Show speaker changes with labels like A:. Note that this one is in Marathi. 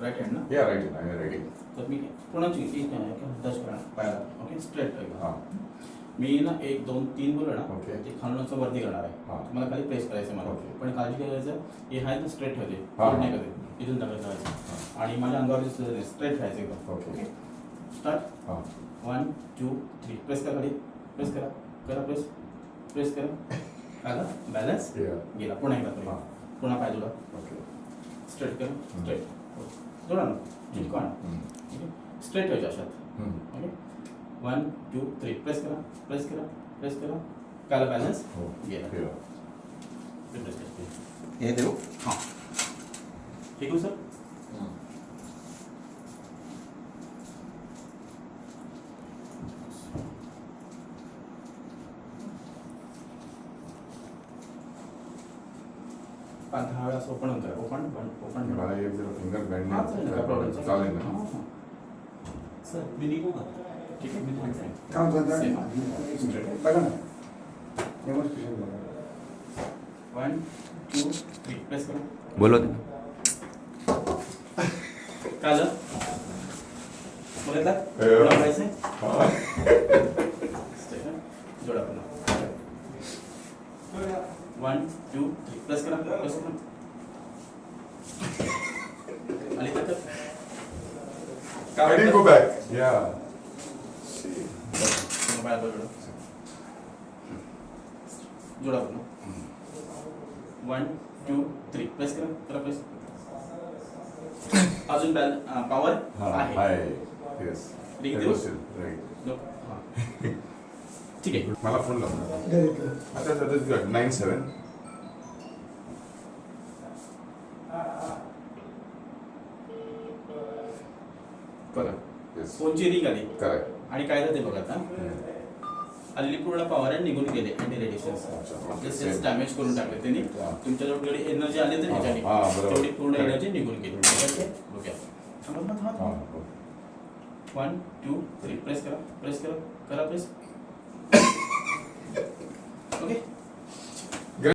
A: राईट हँड ना?
B: Yeah, right. I am ready.
A: तर मी पुन्हा टच करा पायाला. ओके स्ट्रेट ठेवा.
B: हाँ.
A: मी ना 1 2 3 बोललो ना
B: Okay.
A: ते खालून असं वरती करणार आहे.
B: हां.
A: मला खाली प्रेस करायचं मला.
B: Okay.
A: पण काळजी करायचं हे आहे ना स्ट्रेट ठेवते.
B: हां.
A: फोल्ड नाही करते. इथून टाकायचं आणि माझ्या अंगावर स्ट्रेट राहायचं एकदम.
B: Okay.
A: स्टार्ट.
B: हाँ.
A: 1 2 3 प्रेस करा खाली. प्रेस करा. करा प्रेस. प्रेस करा. आला बॅलन्स
B: Yeah.
A: गेला. पुन्हा एकदा करूया.
B: हाँ.
A: पुन्हा पाय जोडा.
B: Okay.
A: स्ट्रेट करा. स्ट्रेट. जोडा ना. चिटकवा ना. स्ट्रेट ठेवायचं अशात. ओके 1 2 3 प्रेस करा. प्रेस करा. प्रेस करा. काला बॅलन्स
B: हो.
A: गेला.
B: Yeah.
A: प्रेस करते.
C: हे देऊ
A: हां ठीक आहे सर. पाच 10 वेळा ओपन होतं. ओपन ओपन
B: मला एक जरा फिंगर बँड
A: हां चालेल का प्रॉब्लेम
B: चालेल ना.
A: सर मी निघू का? ठीक आहे मी थांबते.
D: काम करता
A: Same.
D: बघा ना डेमॉन्स्ट्रेशन बघा
A: 1 2 3 प्रेस करा.
C: बोलो
A: कालं बघितला
B: हो.
A: पुन्हा करायचंय.
B: हाँ.
A: जोडा पुन्हा 1 2 3 प्रेस करा. प्रेस करा. आणि तर
B: I didn't go back. Yeah.
A: जोडा जोडा पुन्हा 1 2 3 प्रेस करा. करा प्रेस. अजून पॉवर
B: हाँ.
A: आहे.
B: Hi. Yes.
A: Ring
B: That
A: देऊ?
B: was it. Right.
A: लो. हां. ठीक आहे.
B: मला फोन लावला.
D: घेतलं
B: अच्छा that is good. 97.
A: बघा
B: Yes.
A: फोनची रिंग आली
B: Correct.
A: आणि काय झालं ते बघा आता अल्लीपूर्ण पॉवर निघून गेले अँटी रेडिएशन्स.
B: अच्छा.
A: आपले सेल्स डॅमेज करून टाकले त्यांनी.
B: हां.
A: तुमच्याजवळ जेवढी एनर्जी आली तर ह्याच्याने
B: हां, बरोबर.
A: तेवढी पूर्ण
B: Correct.
A: एनर्जी निघून गेली. ओके ओके थांबा
B: हाँ.
A: थांबा. 1 2 3 प्रेस करा. प्रेस करा. करा प्रेस. ओके